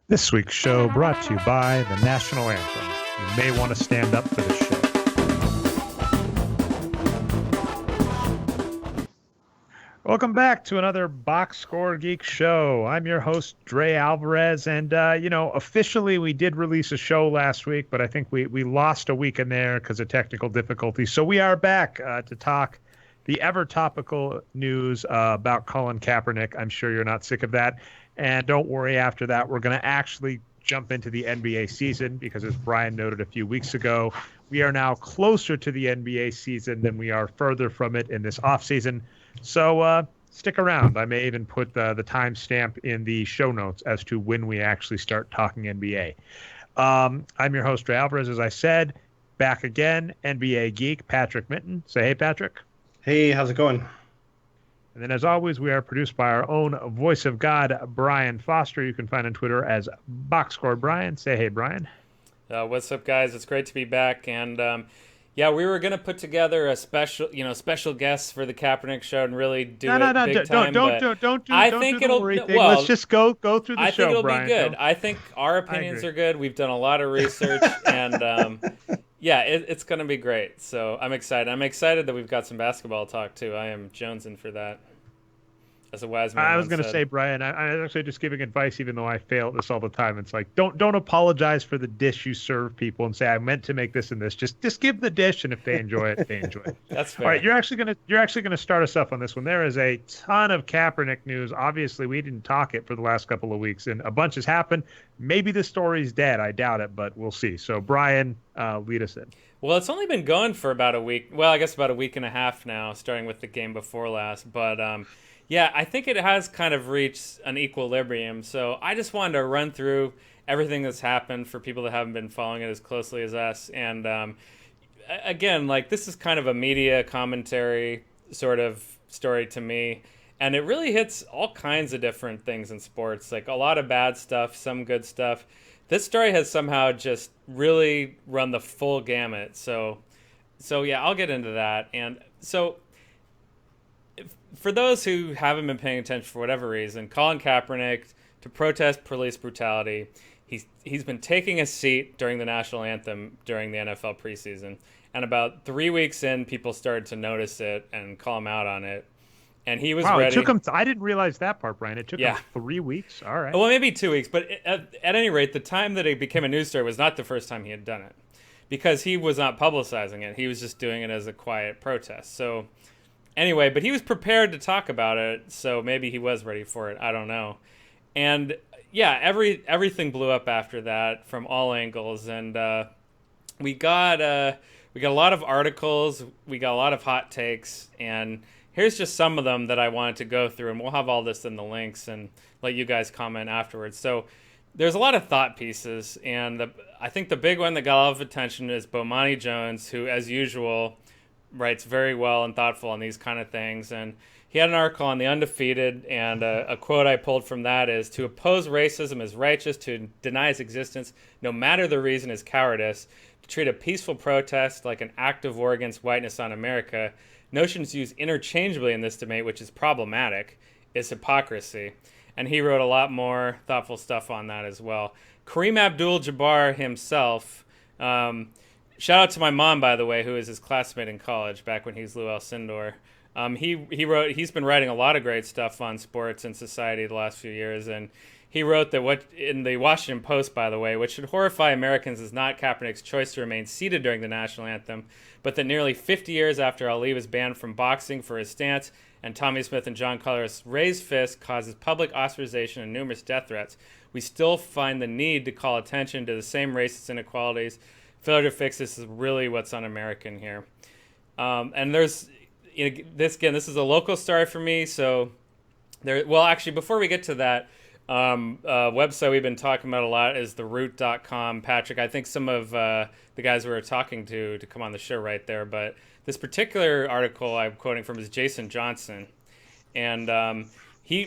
This week's show brought to you by the National Anthem. You may want to stand up for the show. Welcome back to another Boxscore Geeks show. I'm your host, Dre Alvarez, and officially we did release a show last week, but I think we lost a week in there because of technical difficulties. So we are back to talk the ever topical news about Colin Kaepernick. I'm sure you're not sick of that. And don't worry, after that, we're going to actually jump into the NBA season because, as Brian noted a few weeks ago, we are now closer to the NBA season than we are further from it in this offseason. So stick around. I may even put the timestamp in the show notes as to when we actually start talking NBA. I'm your host, Ray Alvarez, as I said. Back again, NBA geek, Patrick Minton. Say hey, Patrick. Hey, how's it going? And then, as always, we are produced by our own voice of God, Brian Foster. You can find on Twitter as Boxscore Brian. Say hey, Brian. What's up, guys? It's great to be back. And yeah, we were gonna put together a special guests for the Kaepernick show and really do big time. Don't do the worry thing. Well, let's just go through the show. I think it'll Brian. be good. I think our opinions are good. We've done a lot of research, and yeah, it's gonna be great. So I'm excited. I'm excited that we've got some basketball talk too. I am jonesing for that. As a wise man. I was going to say, Brian, I'm actually just giving advice, even though I fail at this all the time. It's like, don't apologize for the dish you serve people and say, I meant to make this and this. Just give the dish, and if they enjoy it, they enjoy it. That's fair. All right, you're actually gonna start us off on this one. There is a ton of Kaepernick news. Obviously, we didn't talk it for the last couple of weeks, and a bunch has happened. Maybe the story's dead. I doubt it, but we'll see. So, Brian, lead us in. Well, it's only been going for about a week. Well, I guess about a week and a half now, starting with the game before last. But yeah, I think it has kind of reached an equilibrium. So I just wanted to run through everything that's happened for people that haven't been following it as closely as us. And again, like, this is kind of a media commentary sort of story to me. And it really hits all kinds of different things in sports, like a lot of bad stuff, some good stuff. This story has somehow just really run the full gamut. So yeah, I'll get into that. And so, for those who haven't been paying attention for whatever reason, Colin Kaepernick, to protest police brutality, he's been taking a seat during the national anthem during the NFL preseason. And about 3 weeks in, people started to notice it and call him out on it. And he was ready. It took him. I didn't realize that part, Brian. It took him 3 weeks. All right. Well, maybe 2 weeks. But at any rate, the time that it became a news story was not the first time he had done it, because he was not publicizing it. He was just doing it as a quiet protest. So anyway, but he was prepared to talk about it, so maybe he was ready for it. I don't know. And yeah, everything blew up after that from all angles, and we got a lot of articles, we got a lot of hot takes, and here's just some of them that I wanted to go through, and we'll have all this in the links and let you guys comment afterwards. So there's a lot of thought pieces, and I think the big one that got a lot of attention is Bomani Jones, who, as usual, writes very well and thoughtful on these kind of things. And he had an article on The Undefeated, and a quote I pulled from that is, "To oppose racism is righteous, to deny its existence, no matter the reason, is cowardice. To treat a peaceful protest like an act of war against whiteness on America, notions used interchangeably in this debate, which is problematic, is hypocrisy." And he wrote a lot more thoughtful stuff on that as well. Kareem Abdul-Jabbar himself, shout out to my mom, by the way, who is his classmate in college back when he was Lou Alcindor. He's been writing a lot of great stuff on sports and society the last few years, and he wrote that what in the Washington Post, by the way, what should horrify Americans is not Kaepernick's choice to remain seated during the national anthem, but that nearly 50 years after Ali was banned from boxing for his stance, and Tommy Smith and John Collar's raised fist causes public osterization and numerous death threats, we still find the need to call attention to the same racist inequalities. Failure to fix this is really what's un-American here. And there's, this is a local story for me. So well, actually, before we get to that, website we've been talking about a lot is theroot.com. Patrick, I think some of the guys we were talking to come on the show right there. But this particular article I'm quoting from is Jason Johnson. And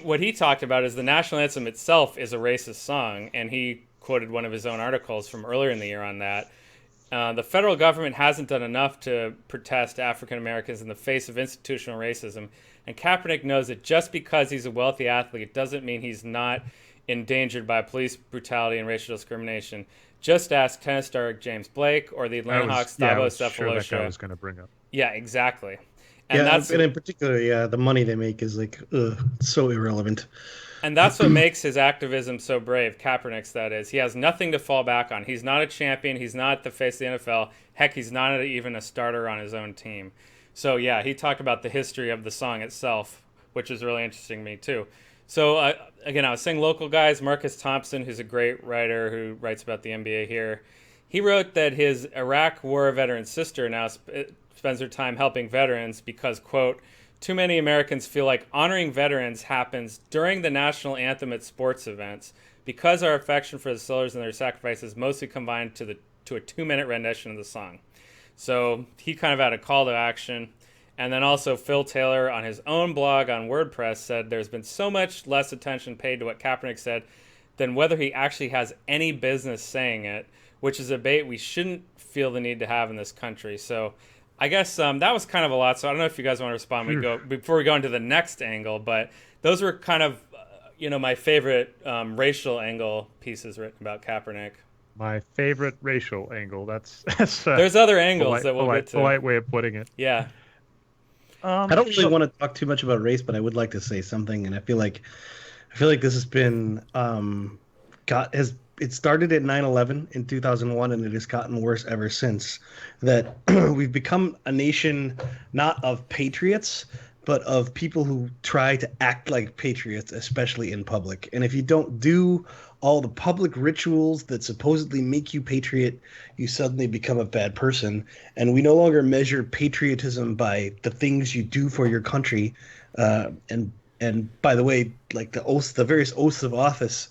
what he talked about is the national anthem itself is a racist song. And he quoted one of his own articles from earlier in the year on that. The federal government hasn't done enough to protest African Americans in the face of institutional racism, and Kaepernick knows that just because he's a wealthy athlete doesn't mean he's not endangered by police brutality and racial discrimination. Just ask tennis star James Blake or the Atlanta Hawks' I Thabo was sure that guy Cephalosha. was going to bring up. Yeah, exactly. And Yeah, that's and in particular, yeah, the money they make is like so irrelevant. And that's what makes his activism so brave. Kaepernick's, that is. He has nothing to fall back on. He's not a champion. He's not the face of the NFL. Heck, he's not even a starter on his own team. So, yeah, he talked about the history of the song itself, which is really interesting to me, too. So, again, I was saying local guys. Marcus Thompson, who's a great writer who writes about the NBA here, he wrote that his Iraq War veteran sister now spends her time helping veterans because, quote, too many Americans feel like honoring veterans happens during the national anthem at sports events because our affection for the soldiers and their sacrifices mostly combined to a 2-minute rendition of the song. So he kind of had a call to action. And then also Phil Taylor on his own blog on WordPress said there's been so much less attention paid to what Kaepernick said than whether he actually has any business saying it, which is a debate we shouldn't feel the need to have in this country. So I guess that was kind of a lot, so I don't know if you guys want to respond before we go into the next angle, but those were kind of, my favorite racial angle pieces written about Kaepernick. My favorite racial angle. That's there's other angles that we'll get to. Polite way of putting it. Yeah. I don't really want to talk too much about race, but I would like to say something, and I feel like this has been it started at 9/11 in 2001, and it has gotten worse ever since. That we've become a nation not of patriots, but of people who try to act like patriots, especially in public. And if you don't do all the public rituals that supposedly make you patriot, you suddenly become a bad person. And we no longer measure patriotism by the things you do for your country. And by the way, like the various oaths of office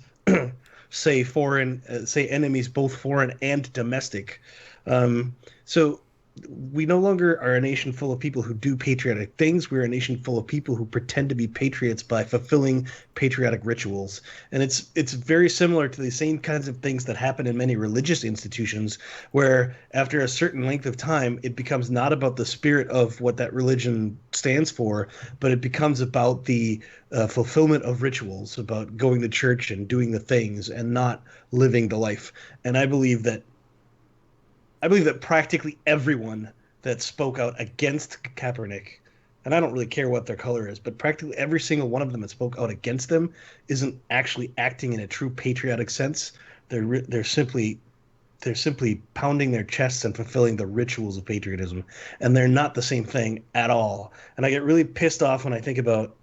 say enemies both foreign and domestic. So we no longer are a nation full of people who do patriotic things. We're a nation full of people who pretend to be patriots by fulfilling patriotic rituals. And it's very similar to the same kinds of things that happen in many religious institutions, where after a certain length of time, it becomes not about the spirit of what that religion stands for, but it becomes about the fulfillment of rituals, about going to church and doing the things and not living the life. And I believe that practically everyone that spoke out against Kaepernick, and I don't really care what their color is, but practically every single one of them that spoke out against them isn't actually acting in a true patriotic sense. They're simply pounding their chests and fulfilling the rituals of patriotism, and they're not the same thing at all. And I get really pissed off when I think about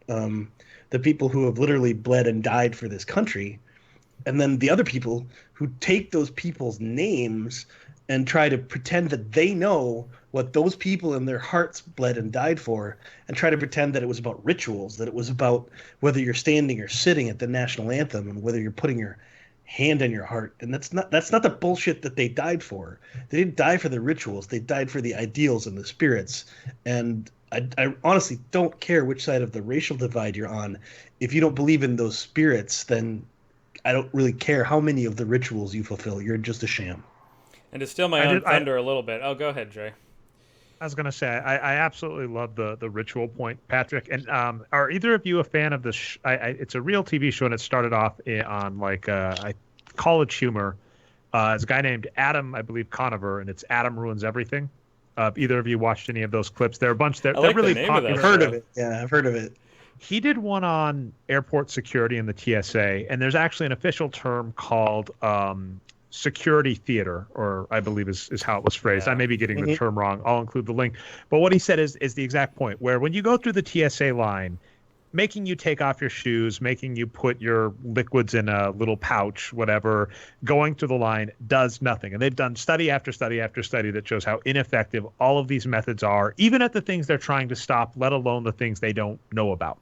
the people who have literally bled and died for this country, and then the other people who take those people's names and try to pretend that they know what those people in their hearts bled and died for, and try to pretend that it was about rituals, that it was about whether you're standing or sitting at the national anthem and whether you're putting your hand on your heart. And that's not the bullshit that they died for. They didn't die for the rituals. They died for the ideals and the spirits. And I honestly don't care which side of the racial divide you're on. If you don't believe in those spirits, then I don't really care how many of the rituals you fulfill. You're just a sham. And to steal my own thunder a little bit. Oh, go ahead, Dre. I was going to say, I absolutely love the ritual point, Patrick. And are either of you a fan of this? It's a real TV show, and it started off on College Humor. It's a guy named Adam, I believe, Conover, and it's Adam Ruins Everything. Either of you watched any of those clips? They're a bunch. They're really popular. I've heard of it. Yeah, I've heard of it. He did one on airport security in the TSA, and there's actually an official term called security theater, or I believe is how it was phrased. Yeah. I may be getting the term wrong. I'll include the link. But what he said is the exact point, where when you go through the TSA line, making you take off your shoes, making you put your liquids in a little pouch, whatever, going through the line does nothing. And they've done study after study after study that shows how ineffective all of these methods are, even at the things they're trying to stop, let alone the things they don't know about.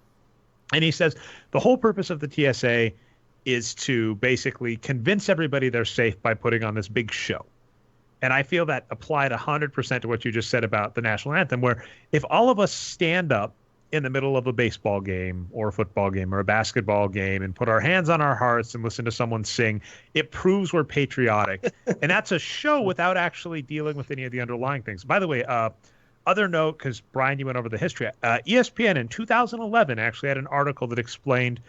And he says the whole purpose of the TSA is to basically convince everybody they're safe by putting on this big show. And I feel that applied 100% to what you just said about the national anthem, where if all of us stand up in the middle of a baseball game or a football game or a basketball game and put our hands on our hearts and listen to someone sing, it proves we're patriotic. And that's a show without actually dealing with any of the underlying things. By the way, other note, because Brian, you went over the history, ESPN in 2011 actually had an article that explained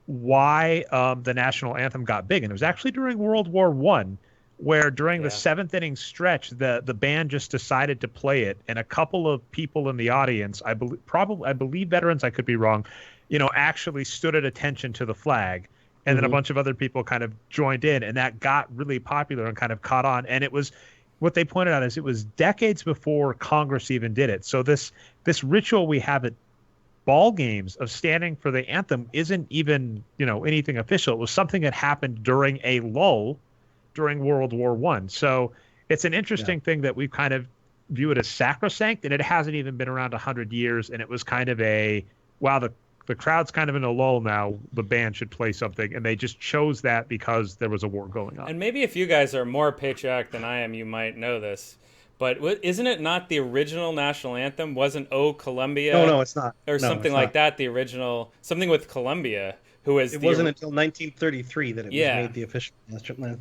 why the national anthem got big. And it was actually during World War One, where during the Yeah. seventh inning stretch, the band just decided to play it, and a couple of people in the audience, I believe veterans, I could be wrong, actually stood at attention to the flag. And then a Hmm. bunch of other people kind of joined in, and that got really popular and kind of caught on. And it was what they pointed out is it was decades before Congress even did it. So this ritual we have at ball games of standing for the anthem isn't even anything official. It was something that happened during a lull during World War One. So it's an Yeah. interesting thing that we kind of view it as sacrosanct, and it hasn't even been around 100 years. And it was kind of a wow, the crowd's kind of in a lull now. The band should play something, and they just chose that because there was a war going on. And maybe if you guys are more patriotic than I am, you might know this. But isn't it not the original national anthem? Wasn't "O No, Columbia" no, it's not. or No, something it's like not. that? The original, something with Columbia, who is It the wasn't until 1933 that it was Yeah. made the official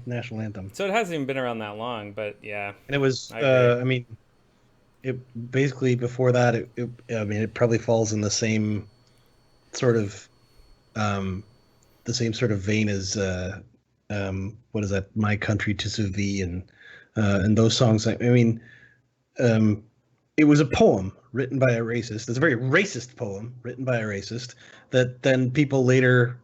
national anthem. So it hasn't even been around that long. But yeah, And it was, I agree. I mean, it basically before that, I mean, it probably falls in the same sort of, vein as, what is that? My Country 'Tis of Thee, and those songs. I mean, um, it was a poem written by a racist. It's a very racist poem written by a racist that then people later,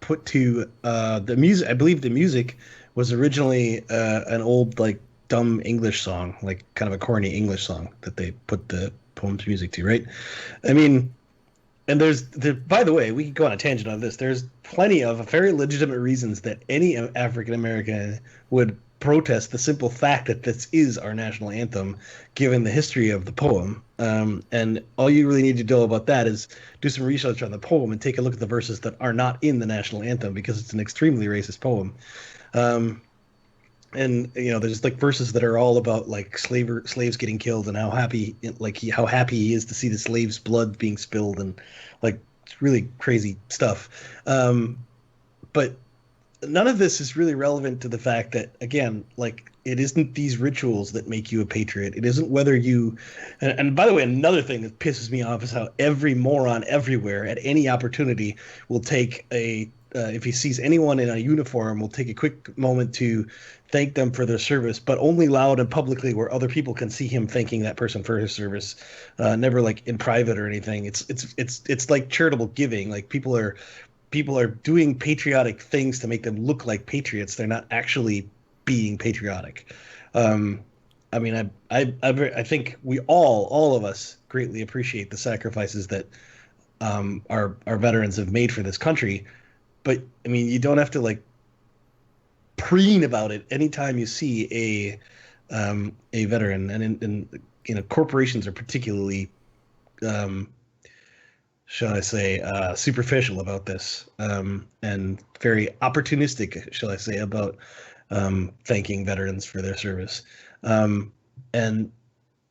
put to the music. I believe the music was originally an old, like, dumb English song, like kind of a corny English song that they put the poem's music to, right? I mean, and by the way, we could go on a tangent on this. There's plenty of very legitimate reasons that any African American would protest the simple fact that this is our national anthem, given the history of the poem. And all you really need to know about that is do some research on the poem and take a look at the verses that are not in the national anthem, because it's an extremely racist poem. And there's like verses that are all about like slaves getting killed and how happy he is to see the slaves' blood being spilled, and like it's really crazy stuff. But none of this is really relevant to the fact that, again, like, it isn't these rituals that make you a patriot. It isn't whether you and by the way, another thing that pisses me off is how every moron everywhere at any opportunity will take if he sees anyone in a uniform, will take a quick moment to thank them for their service, but only loud and publicly where other people can see him thanking that person for his service, never like in private or anything. It's like charitable giving. Like people are doing patriotic things to make them look like patriots. They're not actually being patriotic. I mean, I think we all of us greatly appreciate the sacrifices that our veterans have made for this country. But I mean, you don't have to like preen about it anytime you see a veteran, and corporations are particularly, shall I say, superficial about this, and very opportunistic, shall I say, about thanking veterans for their service. And and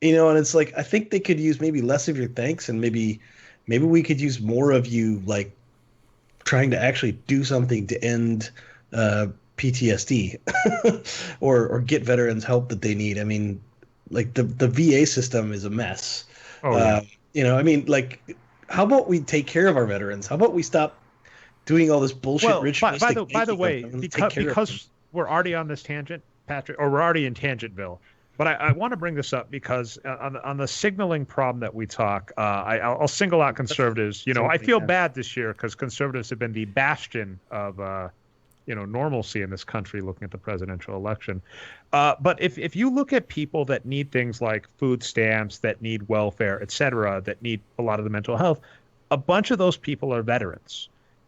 it's like, I think they could use maybe less of your thanks, and maybe we could use more of you, like, trying to actually do something to end PTSD or get veterans help that they need. I mean, like the VA system is a mess. Oh yeah. I mean, like, how about we take care of our veterans? How about we stop doing all this bullshit Well, ritualistic by the thanking of way, them and take care of them? because we're already on this tangent, Patrick, or we're already in Tangentville. But I want to bring this up because on the signaling problem that we talk, I'll single out conservatives. I feel bad this year because conservatives have been the bastion of normalcy in this country, looking at the presidential election. But if you look at people that need things like food stamps, that need welfare, et cetera, that need a lot of the mental health, a bunch of those people are veterans.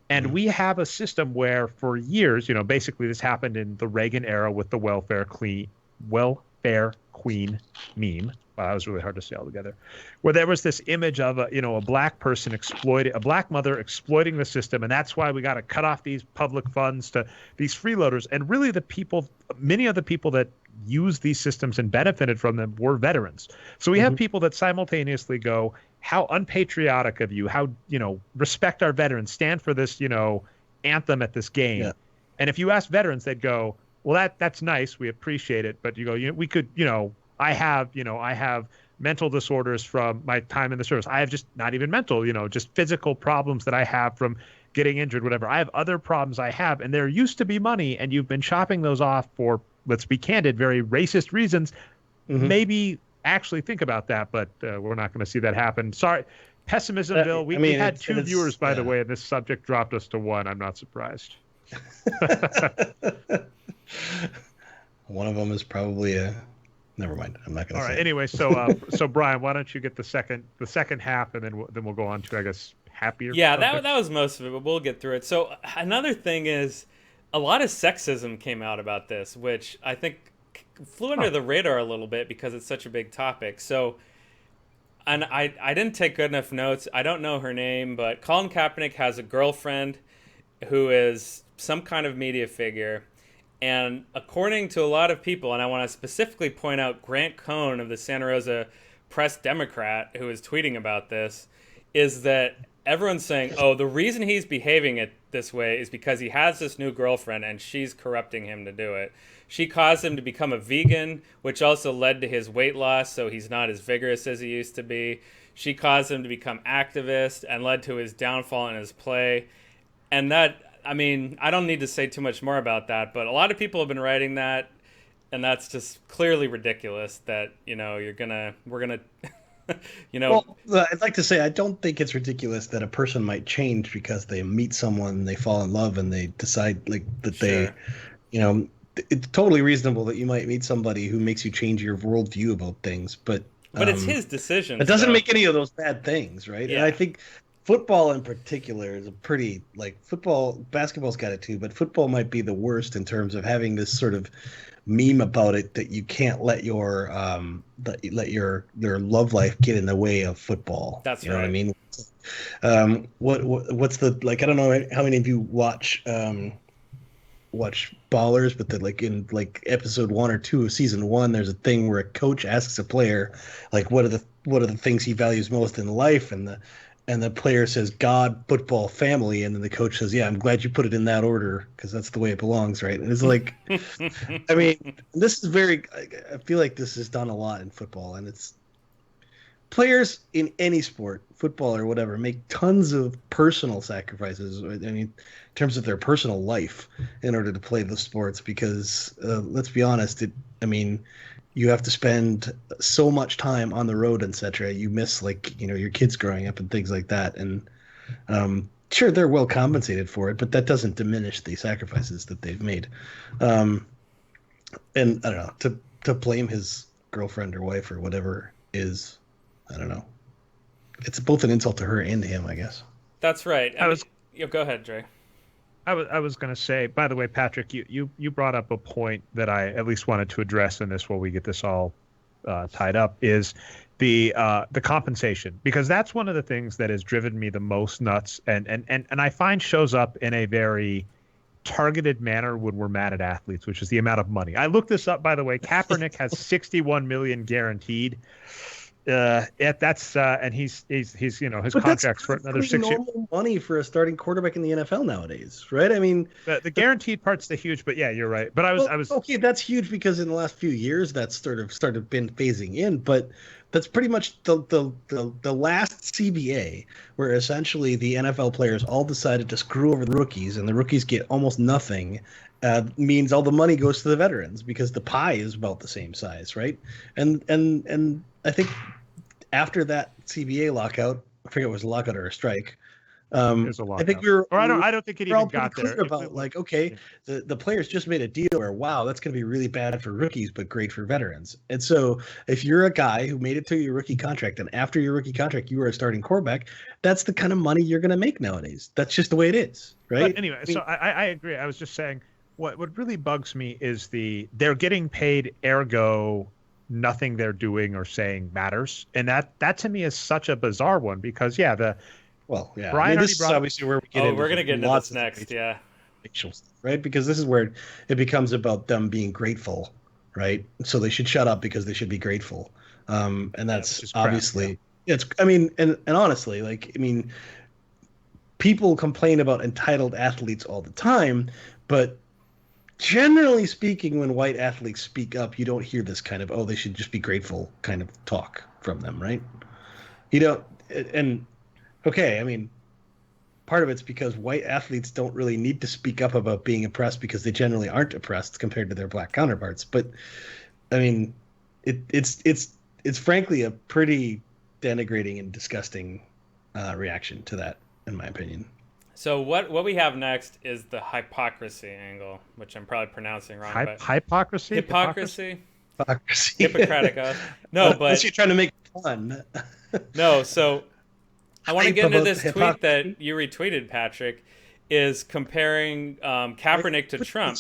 And we have a system where for years, basically this happened in the Reagan era with the welfare queen meme. Wow, that was really hard to say all together. Where there was this image of a black person a black mother exploiting the system, and that's why we got to cut off these public funds to these freeloaders. And really, many of the people that used these systems and benefited from them were veterans. So we have people that simultaneously go, how unpatriotic of you, how respect our veterans, stand for this anthem at this game. Yeah. And if you ask veterans, they'd go, well, that's nice, we appreciate it, but you go, we could, I have mental disorders from my time in the service. I have just not even mental, just physical problems that I have from getting injured, whatever. I have other problems I have, and there used to be money, and you've been chopping those off for, let's be candid, very racist reasons. Maybe actually think about that, but we're not going to see that happen. Sorry. Pessimismville. We had two viewers, by the way, and this subject dropped us to one. I'm not surprised. One of them is probably a. Never mind. I'm not going to say. All right. Anyway, so Brian, why don't you get the second half, and then we'll go on to, I guess, happier. Yeah, that was most of it, but we'll get through it. So another thing is, a lot of sexism came out about this, which I think flew under the radar a little bit because it's such a big topic. So, and I didn't take good enough notes. I don't know her name, but Colin Kaepernick has a girlfriend who is some kind of media figure. And according to a lot of people, and I want to specifically point out Grant Cohn of the Santa Rosa Press Democrat, who is tweeting about this, is that everyone's saying, oh, the reason he's behaving it this way is because he has this new girlfriend and she's corrupting him to do it. She caused him to become a vegan, which also led to his weight loss, so he's not as vigorous as he used to be. She caused him to become activist and led to his downfall in his play. And that, I mean, I don't need to say too much more about that, but a lot of people have been writing that, and that's just clearly ridiculous that, we're gonna Well, I'd like to say I don't think it's ridiculous that a person might change because they meet someone, they fall in love, and they decide that Sure. they, it's totally reasonable that you might meet somebody who makes you change your worldview about things, but it's his decision. It doesn't make any of those bad things, right? Yeah. And I think football in particular is a pretty basketball's got it too, but football might be the worst in terms of having this sort of meme about it that you can't let your love life get in the way of football. That's you know right. what I mean? What's the I don't know how many of you watch Ballers, but in episode 1 or 2 of season 1, there's a thing where a coach asks a player what are the things he values most in life, and the player says God, football, family, and then the coach says, yeah, I'm glad you put it in that order because that's the way it belongs, right? And it's I mean, this is I feel like this is done a lot in football, and it's players in any sport, football or whatever, make tons of personal sacrifices. I mean, in terms of their personal life in order to play the sports, because let's be honest, you have to spend so much time on the road, etc. You miss your kids growing up and things like that. And sure, they're well compensated for it, but that doesn't diminish the sacrifices that they've made. And I don't know, to blame his girlfriend or wife or whatever is, I don't know. It's both an insult to her and him, I guess. That's right. Go ahead, Dre. I was going to say, by the way, Patrick, you brought up a point that I at least wanted to address in this while we get this all tied up, is the compensation, because that's one of the things that has driven me the most nuts, and I find shows up in a very targeted manner when we're mad at athletes, which is the amount of money. I looked this up, by the way. Kaepernick has $61 million guaranteed. And he's his contract's for another 6 years. Normal money for a starting quarterback in the NFL nowadays, right? I mean, the guaranteed part's the huge, but yeah, you're right. But I was okay. That's huge because in the last few years that's sort of been phasing in, but that's pretty much the last CBA, where essentially the NFL players all decided to screw over the rookies, and the rookies get almost nothing. Means all the money goes to the veterans because the pie is about the same size, right? And I think after that CBA lockout, I forget it was a lockout or a strike. There's a lockout. I think I don't think it even got there. About the players just made a deal where, wow, that's going to be really bad for rookies but great for veterans. And so if you're a guy who made it to your rookie contract, and after your rookie contract you were a starting quarterback, that's the kind of money you're going to make nowadays. That's just the way it is, right? But anyway, so I agree. I was just saying, what really bugs me is they're getting paid, ergo nothing they're doing or saying matters, and that to me is such a bizarre one, because Brian, this is obviously where we get into. We're gonna get into this next, yeah. Right, because this is where it becomes about them being grateful, right? So they should shut up because they should be grateful, and that's obviously it's. I mean, and honestly, people complain about entitled athletes all the time, but generally speaking, when white athletes speak up, you don't hear this kind of, oh, they should just be grateful kind of talk from them, right? You don't, and okay, I mean, part of it's because white athletes don't really need to speak up about being oppressed because they generally aren't oppressed compared to their black counterparts. But I mean, it's frankly a pretty denigrating and disgusting reaction to that, in my opinion. So what we have next is the hypocrisy angle, which I'm probably pronouncing wrong. But Hypocrisy? Hypocrisy? Hypocrisy. Hippocratic oath. No, but unless you're trying to make fun. No, so I want to get into this tweet hypocrisy. that you retweeted, Patrick, is comparing Kaepernick to Trump.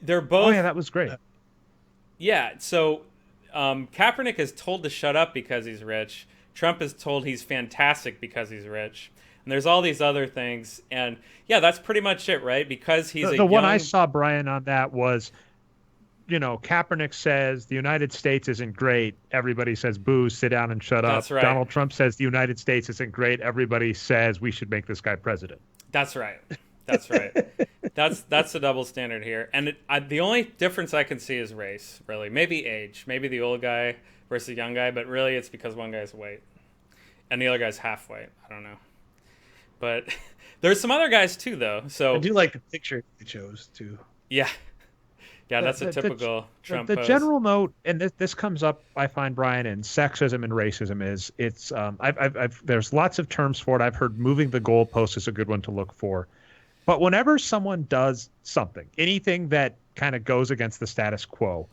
They're both. Oh yeah, that was great. Yeah, so Kaepernick is told to shut up because he's rich. Trump is told he's fantastic because he's rich. And there's all these other things. And yeah, that's pretty much it, right? Because he's the one I saw, Brian, on that was, Kaepernick says the United States isn't great. Everybody says, boo, sit down and shut up. That's right. Donald Trump says the United States isn't great. Everybody says we should make this guy president. That's right. That's right. That's the double standard here. And the only difference I can see is race, really. Maybe age. Maybe the old guy versus the young guy. But really, it's because one guy's white and the other guy's half white. I don't know. But there's some other guys, too, though. So I do like the picture they chose, too. Yeah. Yeah, that's a typical Trump The pose. general note, and this comes up, I find, Brian, in sexism and racism is there's lots of terms for it. I've heard moving the goalpost is a good one to look for. But whenever someone does something, anything that kind of goes against the status quo,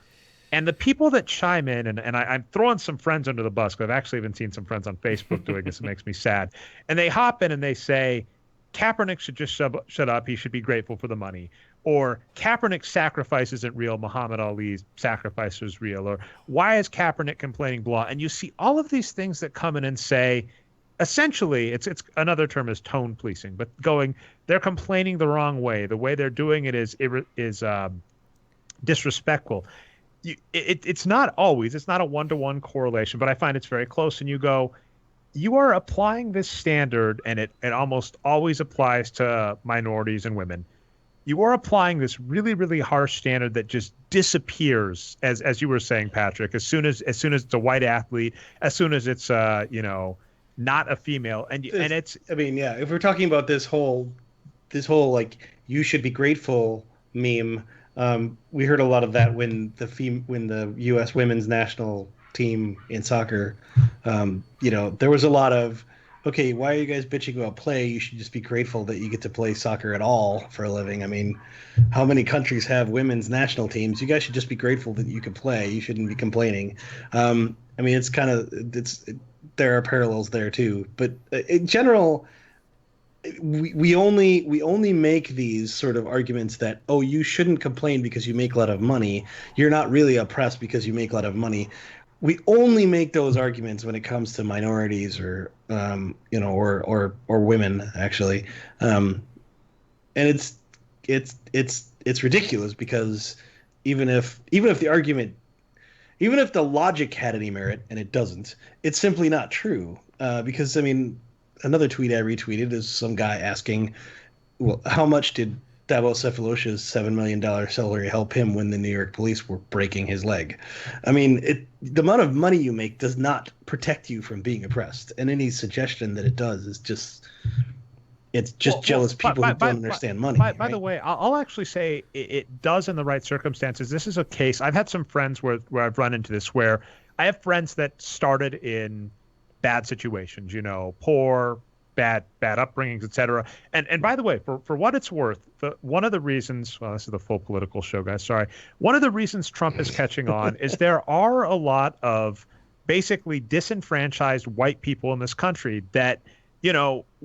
and the people that chime in, and I'm throwing some friends under the bus, because I've actually even seen some friends on Facebook doing this. It makes me sad. And they hop in and they say, Kaepernick should just shut up. He should be grateful for the money. Or Kaepernick's sacrifice isn't real. Muhammad Ali's sacrifice is real. Or why is Kaepernick complaining? Blah. And you see all of these things that come in and say, essentially, it's another term is tone policing, but they're complaining the wrong way. The way they're doing it is disrespectful. It's not always. It's not a one-to-one correlation, but I find it's very close. And you go, you are applying this standard, and it almost always applies to minorities and women. You are applying this really, really harsh standard that just disappears, as you were saying, Patrick, as soon as it's a white athlete, as soon as it's not a female, and it's. I mean, yeah. If we're talking about this whole like you should be grateful meme, we heard a lot of that when the U.S. women's national team in soccer, there was a lot of, okay, why are you guys bitching about play? You should just be grateful that you get to play soccer at all for a living. I mean, how many countries have women's national teams? You guys should just be grateful that you can play. You shouldn't be complaining. I mean, there are parallels there too. But in general, we only make these sort of arguments that, oh, you shouldn't complain because you make a lot of money. You're not really oppressed because you make a lot of money. We only make those arguments when it comes to minorities or women, actually, and it's ridiculous because even if the logic had any merit, and it doesn't, it's simply not true. Because I mean, another tweet I retweeted is some guy asking, well, how much did Davos Cephalosha's $7 million salary help him when the New York police were breaking his leg? I mean, the amount of money you make does not protect you from being oppressed, and any suggestion that it does is just jealous people who don't understand money. By the way, I'll actually say it does in the right circumstances. This is a case. I've had some friends where I've run into this, where I have friends that started in bad situations, poor, bad upbringings, etc. And by the way, for what it's worth, one of the reasons, well, this is the full political show, guys, sorry. One of the reasons Trump is catching on is there are a lot of basically disenfranchised white people in this country that,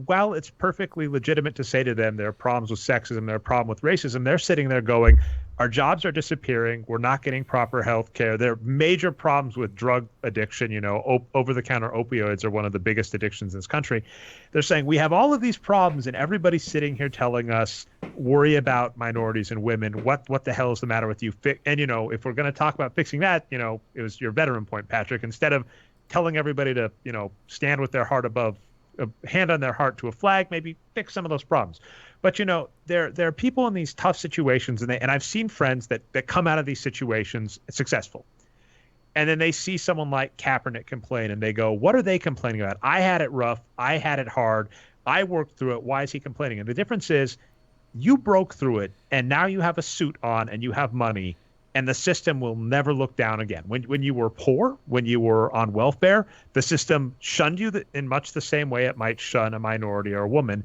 while it's perfectly legitimate to say to them there are problems with sexism, there are problems with racism, they're sitting there going, our jobs are disappearing. We're not getting proper health care. There are major problems with drug addiction. Over-the-counter opioids are one of the biggest addictions in this country. They're saying we have all of these problems, and everybody's sitting here telling us, worry about minorities and women. What the hell is the matter with you? And, if we're going to talk about fixing that, it was your veteran point, Patrick. Instead of telling everybody to, stand with their heart above, a hand on their heart to a flag, maybe fix some of those problems. But there are people in these tough situations, and I've seen friends that come out of these situations successful, and then they see someone like Kaepernick complain, and they go, "What are they complaining about? I had it rough. I had it hard. I worked through it. Why is he complaining? And the difference is you broke through it and now you have a suit on and you have money and the system will never look down again. When you were poor, when you were on welfare, the system shunned you in much the same way it might shun a minority or a woman.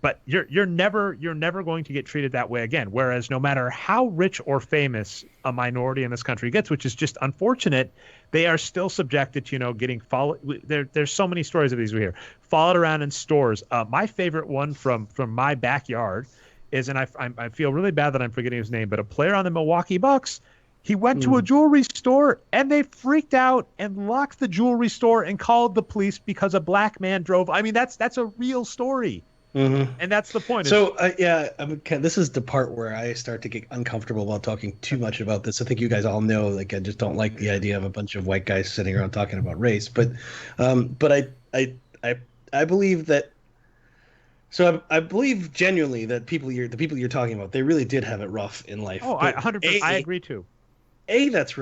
But you're never going to get treated that way again. Whereas no matter how rich or famous a minority in this country gets, which is just unfortunate, they are still subjected to, getting followed. There's so many stories of these we hear. Followed around in stores. My favorite one from my backyard is, and I feel really bad that I'm forgetting his name, but a player on the Milwaukee Bucks. He went to a jewelry store and they freaked out and locked the jewelry store and called the police because a black man drove. I mean, that's a real story. Mm-hmm. And that's the point. So, this is the part where I start to get uncomfortable about talking too much about this. I think you guys all know, like, I just don't like the idea of a bunch of white guys sitting around talking about race. But I believe that. So I believe genuinely that the people you're talking about, they really did have it rough in life. Oh, But 100%. I agree too. That's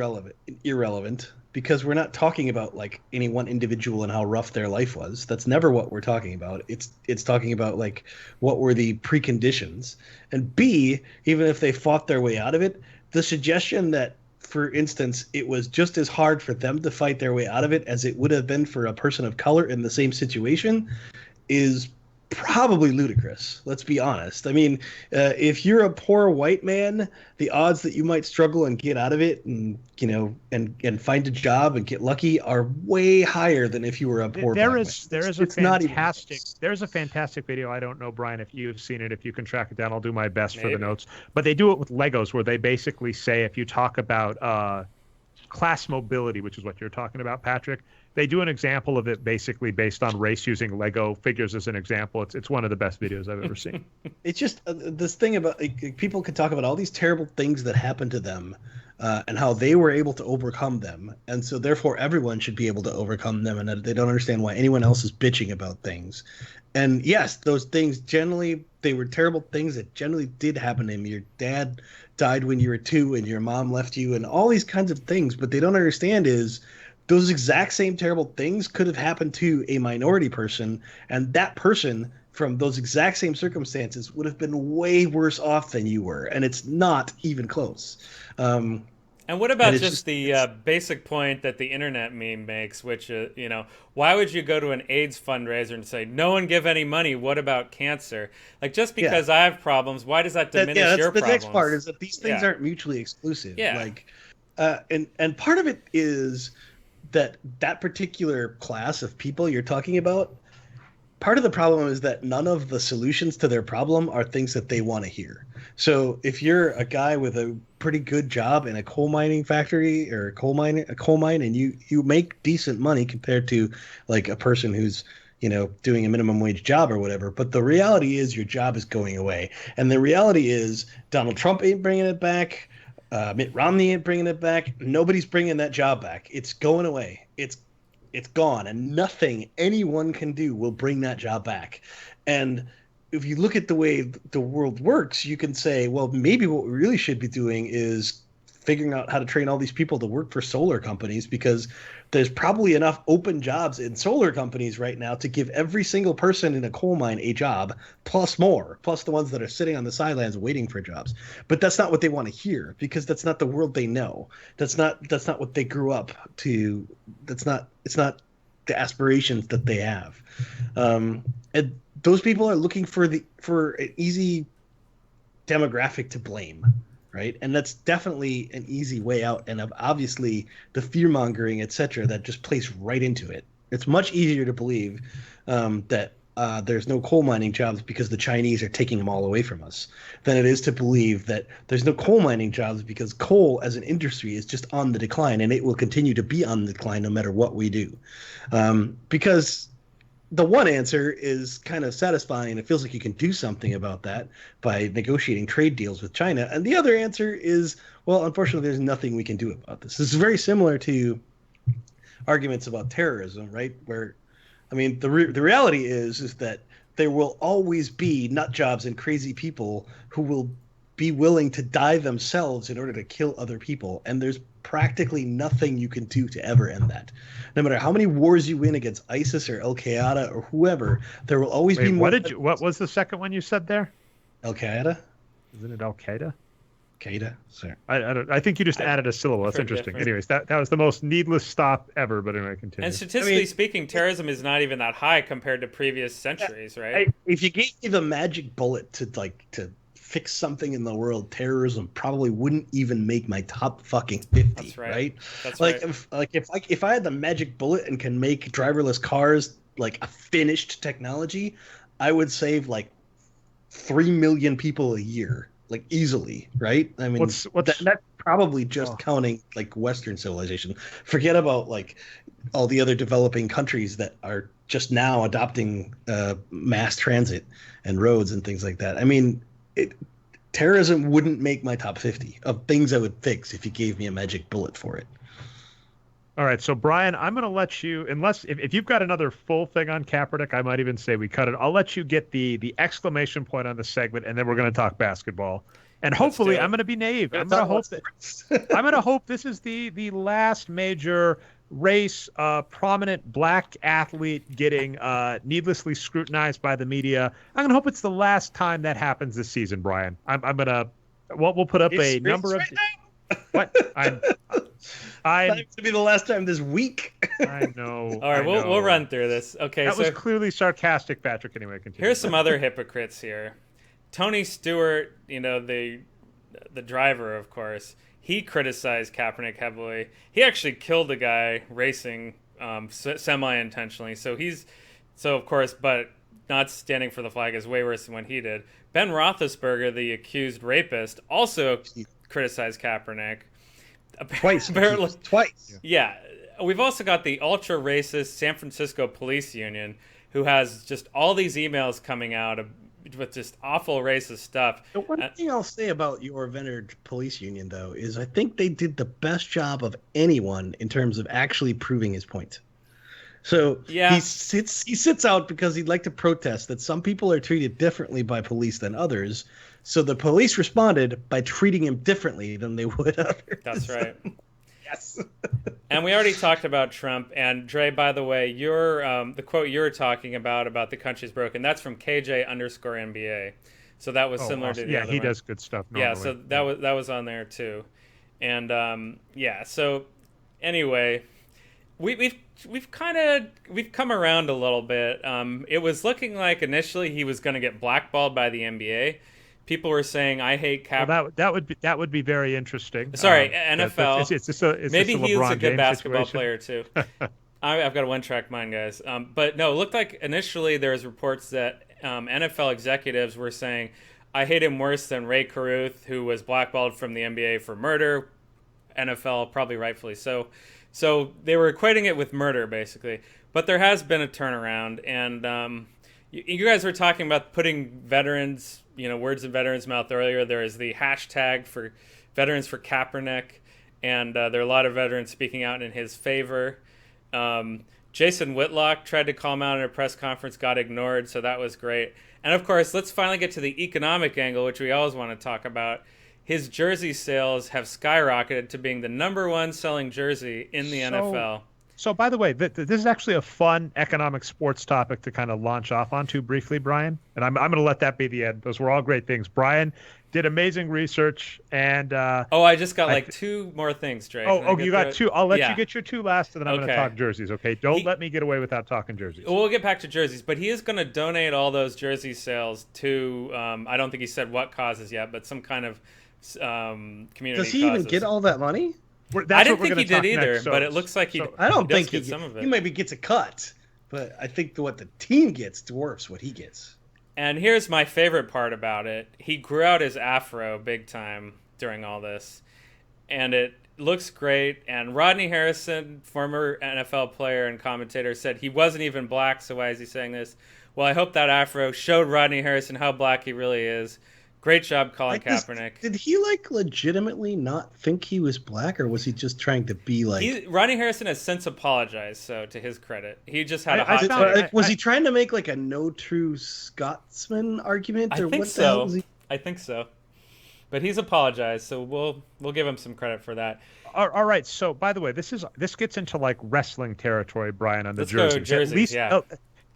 irrelevant because we're not talking about like any one individual and how rough their life was. That's never what we're talking about. It's talking about like what were the preconditions. And B, even if they fought their way out of it, the suggestion that, for instance, it was just as hard for them to fight their way out of it as it would have been for a person of color in the same situation is probably ludicrous. Let's be honest. I mean, if you're a poor white man, the odds that you might struggle and get out of it and, and find a job and get lucky are way higher than if you were a poor black man. There's a fantastic video. I don't know, Brian, if you've seen it. If you can track it down, I'll do my best for the notes. But they do it with Legos where they basically say, if you talk about class mobility, which is what you're talking about, Patrick, they do an example of it basically based on race using Lego figures as an example. It's one of the best videos I've ever seen. It's just this thing about people could talk about all these terrible things that happened to them and how they were able to overcome them. And so therefore everyone should be able to overcome them, and that they don't understand why anyone else is bitching about things. And yes, those things generally, they were terrible things that generally did happen to him. Your dad died when you were 2 and your mom left you and all these kinds of things. But they don't understand is those exact same terrible things could have happened to a minority person, and that person from those exact same circumstances would have been way worse off than you were, and it's not even close. And what about just the basic point that the internet meme makes, which, why would you go to an AIDS fundraiser and say, no one give any money, what about cancer? Like, just because I have problems, why does that diminish your problems? The next part is that these things aren't mutually exclusive. Yeah. Like, and part of it is that particular class of people you're talking about, part of the problem is that none of the solutions to their problem are things that they want to hear. So if you're a guy with a pretty good job in a coal mining factory or a coal mine, and you make decent money compared to like a person who's, doing a minimum wage job or whatever. But the reality is your job is going away. And the reality is Donald Trump ain't bringing it back. Mitt Romney ain't bringing it back. Nobody's bringing that job back. It's going away. It's gone, and nothing anyone can do will bring that job back. And if you look at the way the world works, you can say, well, maybe what we really should be doing is figuring out how to train all these people to work for solar companies, because there's probably enough open jobs in solar companies right now to give every single person in a coal mine a job, plus more, plus the ones that are sitting on the sidelines waiting for jobs. But that's not what they want to hear, because that's not the world they know. That's not what they grew up to. It's not the aspirations that they have. And those people are looking for an easy demographic to blame. Right. And that's definitely an easy way out. And obviously the fear mongering, et cetera, that just plays right into it. It's much easier to believe that there's no coal mining jobs because the Chinese are taking them all away from us than it is to believe that there's no coal mining jobs because coal as an industry is just on the decline, and it will continue to be on the decline no matter what we do. Because the one answer is kind of satisfying. It feels like you can do something about that by negotiating trade deals with China. And the other answer is, well, unfortunately, there's nothing we can do about this. This is very similar to arguments about terrorism, right? Where, I mean, the reality is that there will always be nut jobs and crazy people who will be willing to die themselves in order to kill other people. And there's practically nothing you can do to ever end that. No matter how many wars you win against ISIS or Al Qaeda or whoever, there will always be more. What was the second one you said there? Al Qaeda? Isn't it Al Qaeda? Qaeda, sorry. I think you just added a syllable. That's interesting. Different. Anyways, that was the most needless stop ever. But anyway, continue. And statistically speaking, terrorism is not even that high compared to previous centuries, right? If you gave me the magic bullet to fix something in the world, terrorism probably wouldn't even make my top fucking 50. That's right. Right? That's like right. if I had the magic bullet and can make driverless cars like a finished technology, I would save like 3 million people a year. Like easily, right? I mean, that's probably just counting like Western civilization. Forget about like all the other developing countries that are just now adopting mass transit and roads and things like that. I mean, terrorism wouldn't make my top 50 of things I would fix if you gave me a magic bullet for it. All right, so Brian, I'm going to let you, unless if you've got another full thing on Kaepernick, I might even say we cut it. I'll let you get the exclamation point on the segment, and then we're going to talk basketball. And hopefully, I'm going to be naive. I'm going to hope this is the last major race prominent black athlete getting needlessly scrutinized by the media. I'm going to hope it's the last time that happens this season, Brian. I'm going to we'll put up a number of what I'm going to be the last time this week. I know. All right, we'll run through this. Okay, that was clearly sarcastic, Patrick. Anyway, continue. Here's some other hypocrites here. Tony Stewart, the driver, of course, he criticized Kaepernick heavily. He actually killed a guy racing semi-intentionally. So of course, but not standing for the flag is way worse than what he did. Ben Roethlisberger, the accused rapist, also criticized Kaepernick. Twice. Yeah. We've also got the ultra-racist San Francisco Police Union, who has just all these emails coming out with just awful racist stuff. The one thing I'll say about your veteran police union, though, is I think they did the best job of anyone in terms of actually proving his point. So yeah. he sits out because he'd like to protest that some people are treated differently by police than others. So the police responded by treating him differently than they would others. That's right. Yes. And we already talked about Trump. And Dre, by the way, the quote you were talking about the country's broken, that's from KJ_NBA. So that was similar awesome. to the other he one. does good stuff normally. Yeah, so that was on there too. And so anyway, we've come around a little bit. It was looking like initially he was going to get blackballed by the NBA. People were saying, "I hate Cap." Well, that would be very interesting. Sorry, NFL. It's maybe he's a good James basketball situation. player too. I've got a one-track mind, guys. But no, it looked like initially there was reports that NFL executives were saying, "I hate him worse than Ray Caruth, who was blackballed from the NBA for murder." NFL, probably rightfully so. So they were equating it with murder, basically. But there has been a turnaround, and you guys were talking about putting veterans, words in veterans' mouth earlier. There is the hashtag for Veterans for Kaepernick, and there are a lot of veterans speaking out in his favor. Jason Whitlock tried to call him out in a press conference, got ignored, so that was great. And of course, let's finally get to the economic angle, which we always want to talk about. His jersey sales have skyrocketed to being the #1 selling jersey in the NFL. So, by the way, this is actually a fun economic sports topic to kind of launch off onto briefly, Brian. And I'm going to let that be the end. Those were all great things. Brian did amazing research. And I just got two more things, Drake. You got two. I'll let you get your two last, and then I'm going to talk jerseys, okay? Don't let me get away without talking jerseys. We'll get back to jerseys, but he is going to donate all those jersey sales to, I don't think he said what causes yet, but some kind of community Does he even get all that money? I didn't think he did either, but it looks like he. I don't think he gets some of it. He maybe gets a cut, but I think what the team gets dwarfs what he gets. And here's my favorite part about it: he grew out his afro big time during all this, and it looks great. And Rodney Harrison, former NFL player and commentator, said he wasn't even black. So why is he saying this? Well, I hope that afro showed Rodney Harrison how black he really is. Great job, Colin Kaepernick. Did he legitimately not think he was black, or was he just trying to be like? Rodney Harrison has since apologized, so to his credit, he just had a hot take. Was he trying to make like a no true Scotsman argument, I or think what the hell so. was he? I think so. but he's apologized, so we'll give him some credit for that. All right. So, by the way, this gets into like wrestling territory, Brian, on the Let's go jerseys. jerseys, yeah.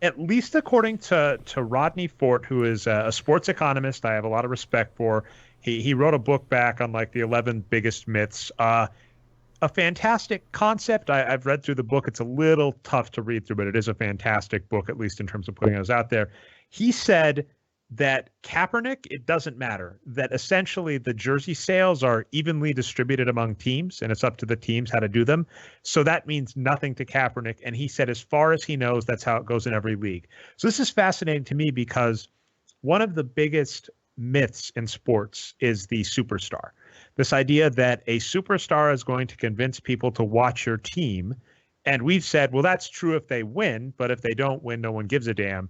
At least according to Rodney Fort, who is a sports economist, I have a lot of respect for. He wrote a book back on like the 11 biggest myths. A fantastic concept. I've read through the book. It's a little tough to read through, but it is a fantastic book, at least in terms of putting us out there. He said that Kaepernick, it doesn't matter, that essentially the jersey sales are evenly distributed among teams, and it's up to the teams how to do them. So that means nothing to Kaepernick. And he said, as far as he knows, that's how it goes in every league. So this is fascinating to me because one of the biggest myths in sports is the superstar. This idea that a superstar is going to convince people to watch your team. And we've said, well, that's true if they win, but if they don't win, no one gives a damn.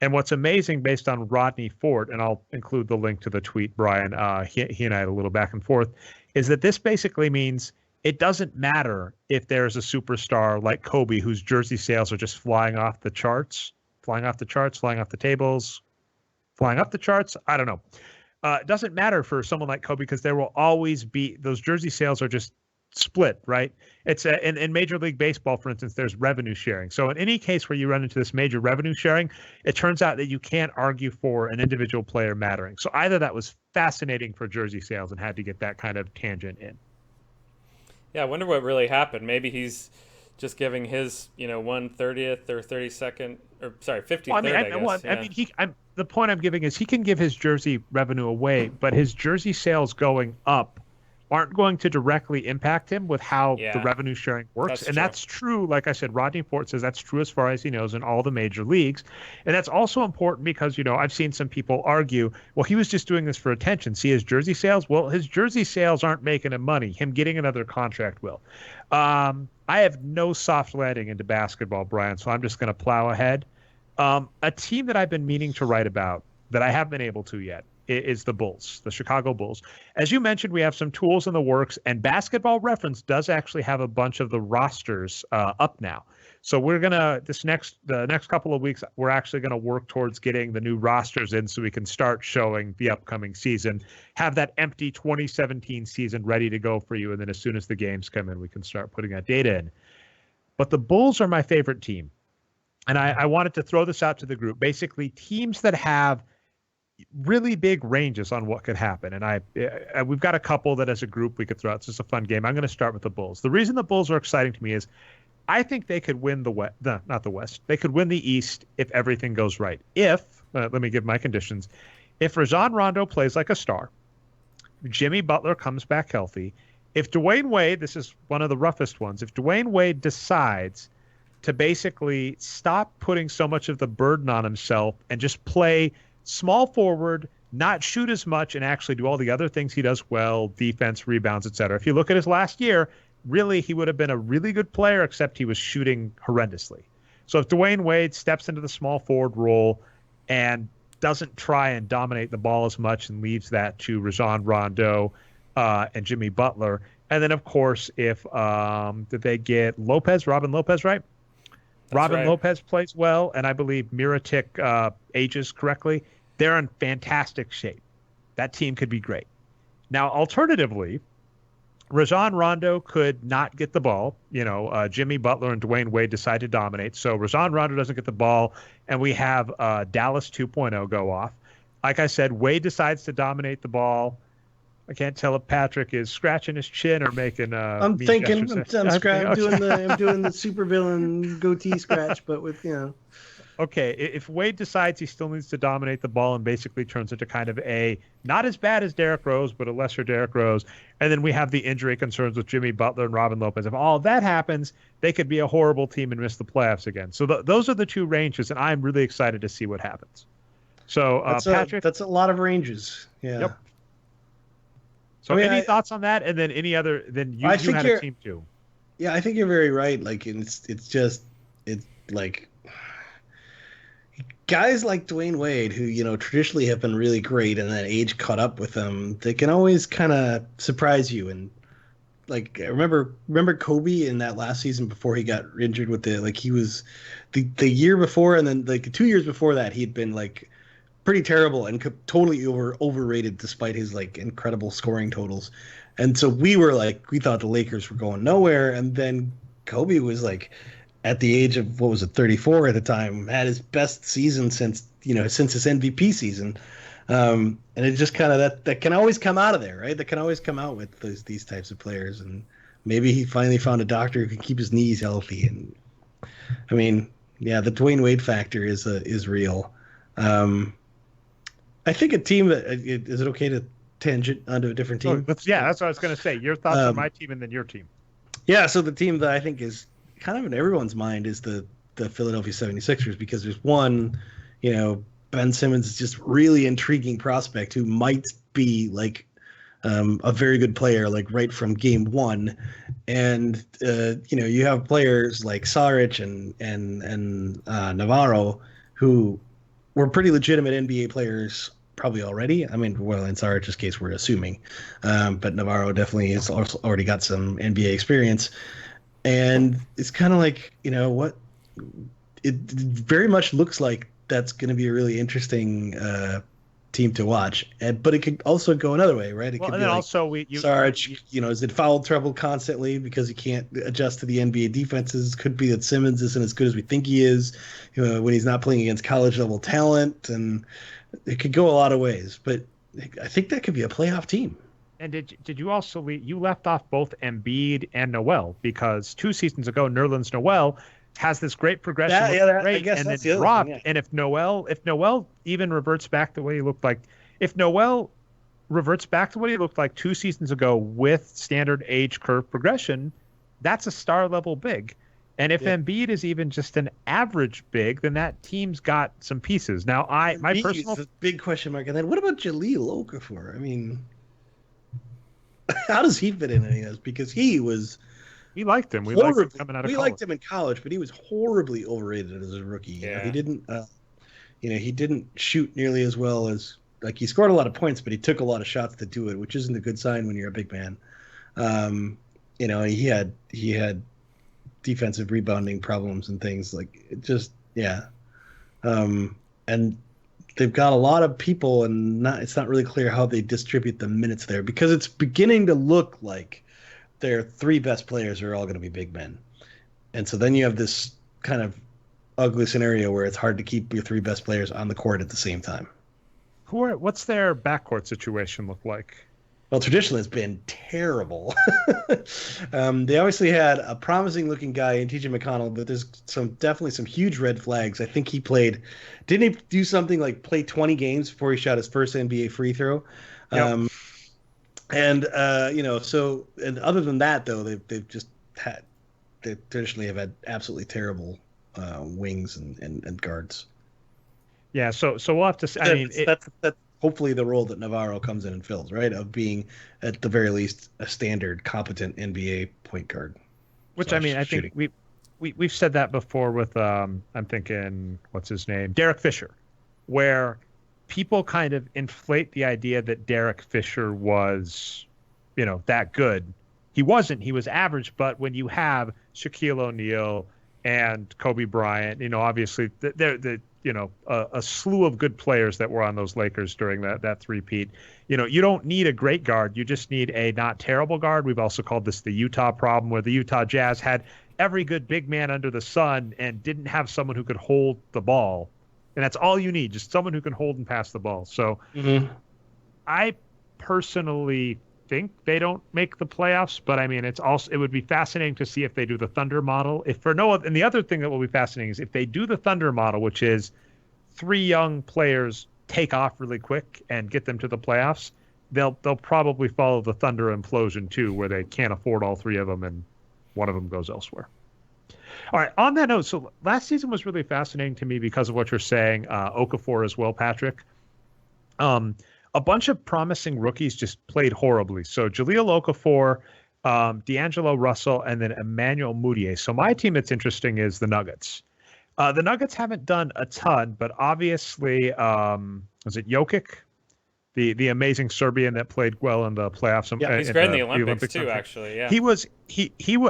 And what's amazing based on Rodney Fort, and I'll include the link to the tweet, Brian, he and I had a little back and forth, is that this basically means it doesn't matter if there's a superstar like Kobe whose jersey sales are just flying off the tables, flying up the charts. I don't know. It doesn't matter for someone like Kobe because there will always be those jersey sales are just split, right? It's in Major League Baseball, for instance, there's revenue sharing. So in any case where you run into this major revenue sharing, it turns out that you can't argue for an individual player mattering. So either that was fascinating for jersey sales and had to get that kind of tangent in. Yeah, I wonder what really happened. Maybe he's just giving his 1/30th or 32nd or 53rd. Well, I guess. I mean, the point I'm giving is he can give his jersey revenue away, but his jersey sales going up aren't going to directly impact him with how the revenue sharing works. That's true. Like I said, Rodney Fort says that's true as far as he knows in all the major leagues. And that's also important because, I've seen some people argue, well, he was just doing this for attention. See his jersey sales? Well, his jersey sales aren't making him money. Him getting another contract will. I have no soft landing into basketball, Brian, so I'm just going to plow ahead. A team that I've been meaning to write about that I haven't been able to yet is the Bulls, the Chicago Bulls. As you mentioned, we have some tools in the works, and Basketball Reference does actually have a bunch of the rosters up now. So we're gonna the next couple of weeks, we're actually gonna work towards getting the new rosters in so we can start showing the upcoming season, have that empty 2017 season ready to go for you, and then as soon as the games come in, we can start putting that data in. But the Bulls are my favorite team, and I wanted to throw this out to the group. Basically, teams that have really big ranges on what could happen. And we've got a couple that as a group we could throw out. It's just a fun game. I'm going to start with the Bulls. The reason the Bulls are exciting to me is I think they could win not the West. They could win the East if everything goes right. Let me give my conditions. If Rajon Rondo plays like a star, Jimmy Butler comes back healthy, if Dwayne Wade, this is one of the roughest ones, if Dwayne Wade decides to basically stop putting so much of the burden on himself and just play small forward, not shoot as much, and actually do all the other things he does well, defense, rebounds, etc. If you look at his last year, really, he would have been a really good player, except he was shooting horrendously. So if Dwayne Wade steps into the small forward role and doesn't try and dominate the ball as much and leaves that to Rajon Rondo and Jimmy Butler, and then, of course, if did they get Robin Lopez, right? Robin Lopez plays well, and I believe Mirotic ages correctly. They're in fantastic shape. That team could be great. Now, alternatively, Rajon Rondo could not get the ball. Jimmy Butler and Dwayne Wade decide to dominate. So Rajon Rondo doesn't get the ball, and we have Dallas 2.0 go off. Like I said, Wade decides to dominate the ball. I can't tell if Patrick is scratching his chin or making. I'm thinking. I'm doing the supervillain goatee scratch, but with Okay, if Wade decides he still needs to dominate the ball and basically turns into kind of a not as bad as Derrick Rose, but a lesser Derrick Rose, and then we have the injury concerns with Jimmy Butler and Robin Lopez. If all of that happens, they could be a horrible team and miss the playoffs again. So those are the two ranges, and I'm really excited to see what happens. So Patrick, that's a lot of ranges. Yeah. Yep. So any thoughts on that, and then any other? Then you had a team too. Yeah, I think you're very right. Like it's like guys like Dwayne Wade, who traditionally have been really great, and then age caught up with them. They can always kind of surprise you. And like remember Kobe in that last season before he got injured with he was the year before, and then like 2 years before that he'd been like pretty terrible and totally overrated despite his like incredible scoring totals. And so we thought the Lakers were going nowhere. And then Kobe was like at the age of, what was it, 34 at the time, had his best season since his MVP season. And it just kind of that can always come out of there, right? That can always come out with these types of players. And maybe he finally found a doctor who can keep his knees healthy. And I mean, yeah, the Dwayne Wade factor is real. I think a team that is it okay to tangent onto a different team? Yeah, that's what I was going to say. Your thoughts on my team and then your team. Yeah, so the team that I think is kind of in everyone's mind is the Philadelphia 76ers, because there's one, Ben Simmons is just really intriguing prospect who might be like a very good player, like right from game one. And, you have players like Saric and Navarro who were pretty legitimate NBA players probably already. I mean, well, in Saric's case, we're assuming. But Navarro definitely has also already got some NBA experience. And it's kind of like, what it very much looks like that's going to be a really interesting team to watch. But it could also go another way, right? It could be like also Saric, is in foul trouble constantly because he can't adjust to the NBA defenses. Could be that Simmons isn't as good as we think he is when he's not playing against college level talent. And it could go a lot of ways, but I think that could be a playoff team. And did you also you left off both Embiid and Noel, because 2 seasons ago Nerlens Noel has this great progression, great, and then dropped. Yeah. And if Noel even reverts back the way he looked like, if Noel reverts back to what he looked like 2 seasons ago with standard age curve progression, that's a star level big. And if Embiid is even just an average big, then that team's got some pieces. Now, my personal big question mark. And then what about Jahlil Okafor? I mean, how does he fit in any of this? Because we liked him. We liked him coming out of college. We liked him in college, but he was horribly overrated as a rookie. Yeah. He didn't shoot nearly as well as, like, he scored a lot of points, but he took a lot of shots to do it, which isn't a good sign when you're a big man. He had defensive rebounding problems and things like it just, and they've got a lot of people, and it's not really clear how they distribute the minutes there, because it's beginning to look like their 3 best players are all going to be big men. And so then you have this kind of ugly scenario where it's hard to keep your 3 best players on the court at the same time. What's their backcourt situation look like? Well, traditionally it's been terrible. They obviously had a promising looking guy in TJ McConnell, but there's definitely some huge red flags. I think didn't he do something like play 20 games before he shot his first NBA free throw? Yep. And other than that, though, they traditionally have had absolutely terrible wings and guards. Yeah, so we'll have to see. I mean, that's hopefully the role that Navarro comes in and fills, right? Of being, at the very least, a standard, competent NBA point guard. Which, I mean, I think we've said that before with, I'm thinking, what's his name? Derek Fisher, where people kind of inflate the idea that Derek Fisher was, that good. He wasn't. He was average. But when you have Shaquille O'Neal and Kobe Bryant, obviously they're a slew of good players that were on those Lakers during that three-peat. You don't need a great guard. You just need a not terrible guard. We've also called this the Utah problem, where the Utah Jazz had every good big man under the sun and didn't have someone who could hold the ball. And that's all you need, just someone who can hold and pass the ball. So I personally think they don't make the playoffs, but I mean, it would be fascinating to see if they do the Thunder model. And the other thing that will be fascinating is if they do the Thunder model, which is 3 young players take off really quick and get them to the playoffs, they'll probably follow the Thunder implosion too, where they can't afford all 3 of them and one of them goes elsewhere. All right. On that note, so last season was really fascinating to me because of what you're saying. Okafor as well, Patrick. A bunch of promising rookies just played horribly. So Jahlil Okafor, D'Angelo Russell, and then Emmanuel Mudiay. So my team that's interesting is the Nuggets. The Nuggets haven't done a ton, but obviously, was it Jokic? the amazing Serbian that played well in the playoffs. Yeah, He's great in the Olympics Olympics too, actually. Yeah. He was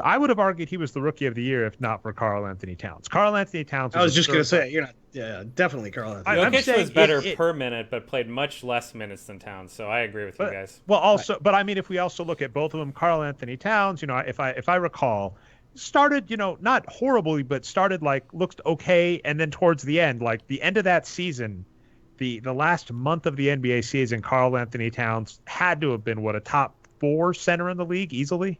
I would have argued he was the rookie of the year if not for Karl Anthony Towns. Karl Anthony Towns. I was just gonna say you're not. Yeah, definitely Carl Anthony. I'm Jokic saying was better per minute, but played much less minutes than Towns. So I agree with you guys. Well, also, but I mean, if we also look at both of them, Karl Anthony Towns, if I recall, started, not horribly, but started looked okay, and then towards the end, like the end of that season, the last month of the NBA season, Karl Anthony Towns had to have been a top 4 center in the league easily.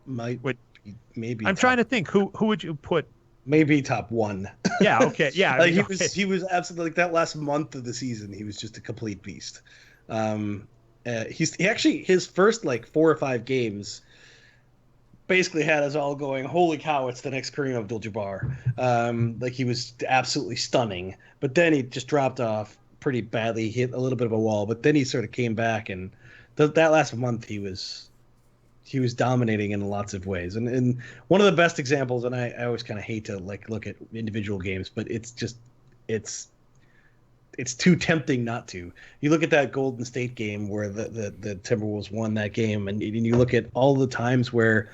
Maybe. I'm trying to think who would you put. Maybe top 1. Yeah. Okay. Yeah. He was absolutely that last month of the season. He was just a complete beast. He actually his first 4 or 5 games basically had us all going, "Holy cow! It's the next Kareem Abdul-Jabbar." He was absolutely stunning. But then he just dropped off pretty badly. He hit a little bit of a wall. But then he sort of came back, and that last month he was dominating in lots of ways. And one of the best examples, and I always kind of hate to look at individual games, but it's too tempting not to. You look at that Golden State game where the Timberwolves won that game, and you look at all the times where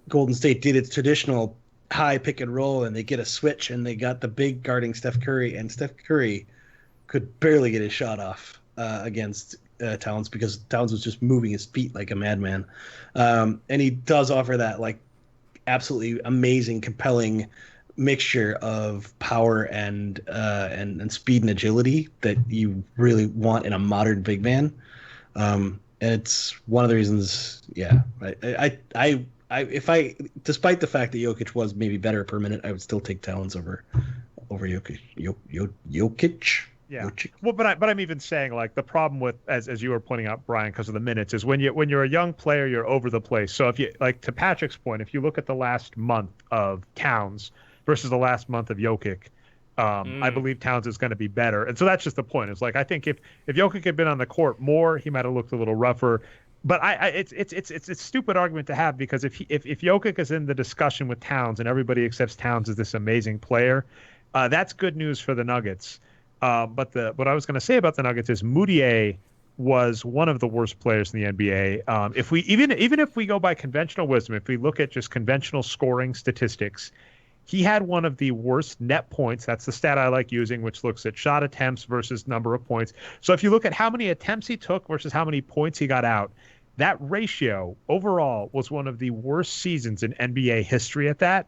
Golden State did its traditional high pick and roll, and they get a switch, and they got the big guarding Steph Curry, and Steph Curry could barely get his shot off against Towns because Towns was just moving his feet like a madman. And he does offer that absolutely amazing, compelling mixture of power and speed and agility that you really want in a modern big man. And it's one of the reasons. Yeah, despite the fact that Jokic was maybe better per minute, I would still take Towns over Jokic. Jokic. Yeah. Well, but I'm even saying the problem with as you were pointing out, Brian, because of the minutes, is when you're a young player, you're over the place. So if you to Patrick's point, if you look at the last month of Towns versus the last month of Jokic, I believe Towns is going to be better. And so that's just the point. It's I think if Jokic had been on the court more, he might have looked a little rougher. But it's a stupid argument to have because if Jokic is in the discussion with Towns and everybody accepts Towns as this amazing player, that's good news for the Nuggets. But what I was going to say about the Nuggets is Moutier was one of the worst players in the NBA. If we even if we go by conventional wisdom, if we look at just conventional scoring statistics, he had one of the worst net points. That's the stat I like using, which looks at shot attempts versus number of points. So if you look at how many attempts he took versus how many points he got out, that ratio overall was one of the worst seasons in NBA history at that.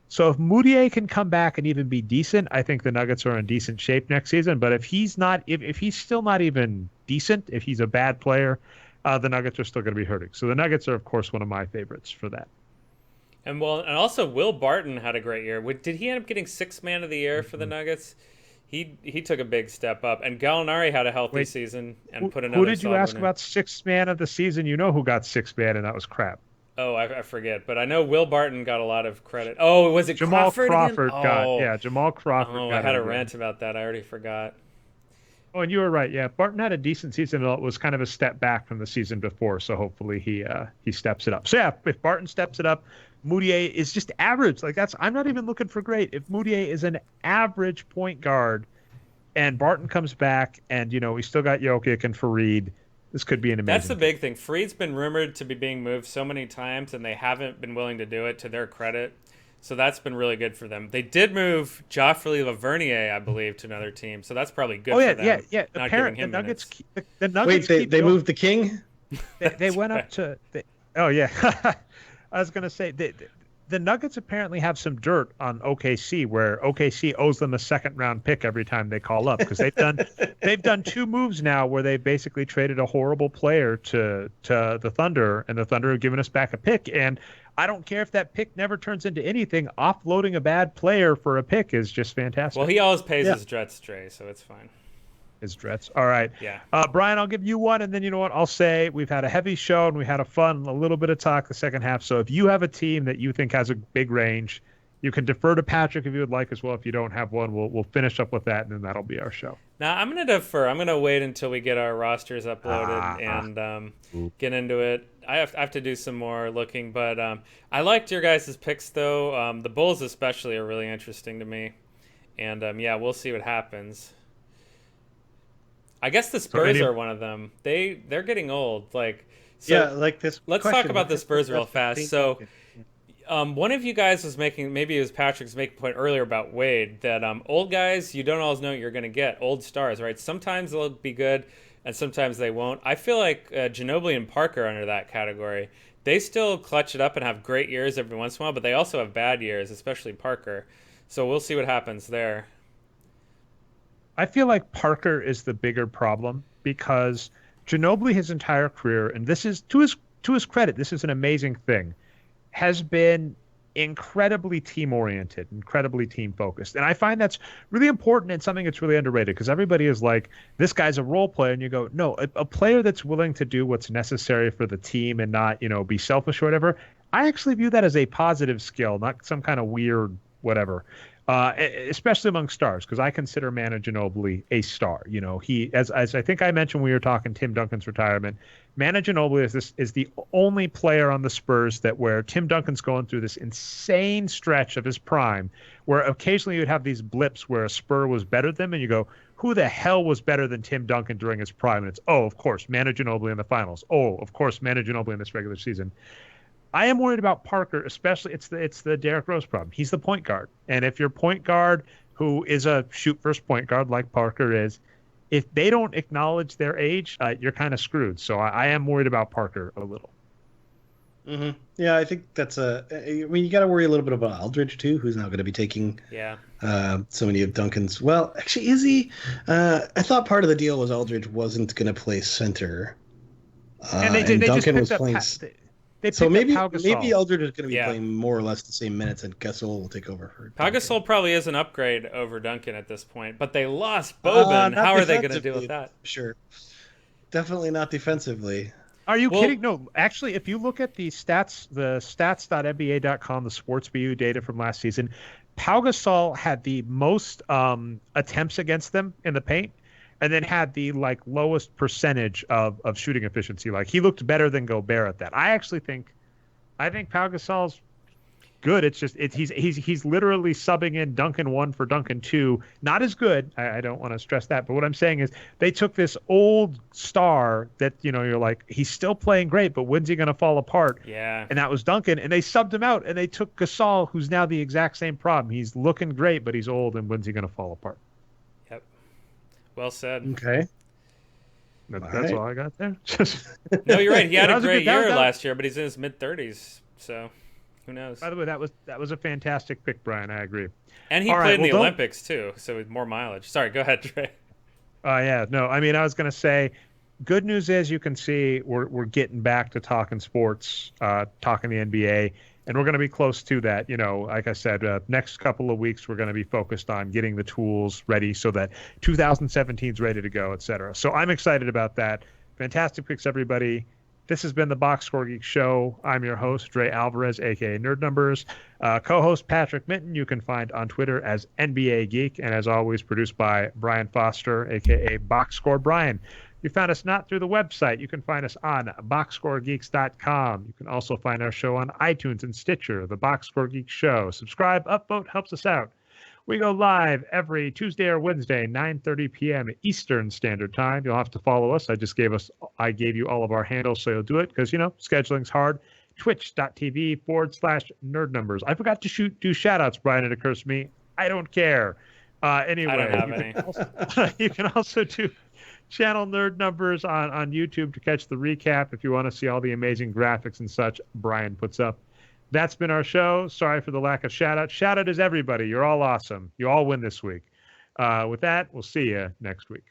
So if Moutier can come back and even be decent, I think the Nuggets are in decent shape next season. But if he's not, if he's still not even decent, if he's a bad player, the Nuggets are still going to be hurting. So the Nuggets are, of course, one of my favorites for that. And also Will Barton had a great year. Did he end up getting 6th man of the year for the Nuggets? He took a big step up. And Gallinari had a healthy season and put another. Who did you ask about 6th man of the season? You know who got 6th man, and that was crap. Oh, I forget, but I know Will Barton got a lot of credit. Oh, was it Jamal Crawford got Jamal Crawford. Oh, I had a rant about that. I already forgot. Oh, and you were right. Yeah, Barton had a decent season. It was kind of a step back from the season before, so hopefully he steps it up. So yeah, if Barton steps it up, Moutier is just average. I'm not even looking for great. If Moutier is an average point guard, and Barton comes back, and we still got Jokic and Fareed. This could be an amazing. That's the big thing. Freed's been rumored to be being moved so many times, and they haven't been willing to do it, to their credit. So that's been really good for them. They did move Joffrey Lavernier, I believe, to another team. So that's probably good for them. Yeah. Not Apparently, giving him the Nuggets. minutes. The Nuggets. Wait, they moved the king. They went up to. Oh yeah, I was gonna say the Nuggets apparently have some dirt on OKC, where OKC owes them a 2nd round pick every time they call up, because they've done 2 moves now where they basically traded a horrible player to the Thunder, and the Thunder have given us back a pick. And I don't care if that pick never turns into anything. Offloading a bad player for a pick is just fantastic. Well, he always pays his dread stray, so it's fine. His dreads. All right. Yeah. Brian, I'll give you one, and then you know what? I'll say we've had a heavy show and we had a little bit of talk the second half. So if you have a team that you think has a big range, you can defer to Patrick if you would like as well. If you don't have one, we'll finish up with that, and then that'll be our show. Now, I'm going to defer. I'm going to wait until we get our rosters uploaded and get into it. I have to do some more looking, but I liked your guys' picks, though. The Bulls especially are really interesting to me. And, we'll see what happens. I guess the Spurs are one of them. They're getting old. Like, so Yeah, like this. let's question, talk about the what is Spurs real best fast. team So, Duncan? one of you guys was making, maybe it was Patrick's making a point earlier about Wade, that old guys, you don't always know what you're going to get. Old stars, right? Sometimes they'll be good, and sometimes they won't. I feel like Ginobili and Parker are under that category. They still clutch it up and have great years every once in a while, but they also have bad years, especially Parker. So we'll see what happens there. I feel like Parker is the bigger problem because Ginobili his entire career, and this is to his credit, this is an amazing thing, has been incredibly team oriented, incredibly team focused. And I find that's really important and something that's really underrated because everybody is like, this guy's a role player. And you go, no, a player that's willing to do what's necessary for the team and not, be selfish or whatever. I actually view that as a positive skill, not some kind of weird whatever. Especially among stars, because I consider Manu Ginobili a star. He, as I think I mentioned when we were talking Tim Duncan's retirement, Manu Ginobili is the only player on the Spurs that where Tim Duncan's going through this insane stretch of his prime, where occasionally you'd have these blips where a Spur was better than him, and you go, who the hell was better than Tim Duncan during his prime? And it's, of course, Manu Ginobili in the finals. Oh, of course, Manu Ginobili in this regular season. I am worried about Parker, especially it's the Derrick Rose problem. He's the point guard, and if your point guard, who is a shoot first point guard like Parker is, if they don't acknowledge their age, you're kind of screwed. So I am worried about Parker a little. Mm-hmm. Yeah, I think that's I mean, you got to worry a little bit about Aldridge too, who's now going to be taking so many of Duncan's. Well, actually, is he? I thought part of the deal was Aldridge wasn't going to play center, and Duncan was playing. So maybe Aldridge is going to be playing more or less the same minutes, and Gasol will take over for Pau Gasol probably is an upgrade over Duncan at this point, but they lost Boban. How are they going to deal with that? Sure, definitely not defensively. Are you kidding? No, actually, if you look at the stats.nba.com, the sports BU data from last season, Pau Gasol had the most attempts against them in the paint, and then had the lowest percentage of shooting efficiency. Like he looked better than Gobert at that. I think Pau Gasol's good. It's just he's literally subbing in Duncan 1 for Duncan 2. Not as good. I don't want to stress that, but what I'm saying is they took this old star that you're like, he's still playing great, but when's he going to fall apart? Yeah. And that was Duncan, and they subbed him out, and they took Gasol, who's now the exact same problem. He's looking great, but he's old, and when's he going to fall apart? Well said. Okay. That's all I got there. No, you're right. He had a great year last year, but he's in his mid-30s, so who knows? By the way, that was a fantastic pick, Brian. I agree. And he played in the Olympics too, so with more mileage. Sorry, go ahead, Trey. Yeah, no, I mean, I was going to say, good news is you can see we're getting back to talking sports, talking the NBA. And we're going to be close to that. Like I said, next couple of weeks, we're going to be focused on getting the tools ready so that 2017 is ready to go, et cetera. So I'm excited about that. Fantastic picks, everybody. This has been the Boxscore Geeks Show. I'm your host, Dre Alvarez, a.k.a. Nerd Numbers. Co-host Patrick Minton, you can find on Twitter as NBA Geek. And as always, produced by Brian Foster, a.k.a. Boxscore Brian. You found us not through the website. You can find us on boxscoregeeks.com. You can also find our show on iTunes and Stitcher, the Boxscore Geeks Show. Subscribe, upvote, helps us out. We go live every Tuesday or Wednesday, 9:30 p.m. Eastern Standard Time. You'll have to follow us. I gave you all of our handles, so you'll do it because, scheduling's hard. Twitch.tv/Nerd Numbers. I forgot to do shout-outs, Brian. It occurs to me. I don't care. Anyway. I don't have any. You can also do channel Nerd Numbers on YouTube to catch the recap if you want to see all the amazing graphics and such Brian puts up. That's been our show. Sorry for the lack of shout-out. Shout-out is everybody. You're all awesome. You all win this week. With that, we'll see you next week.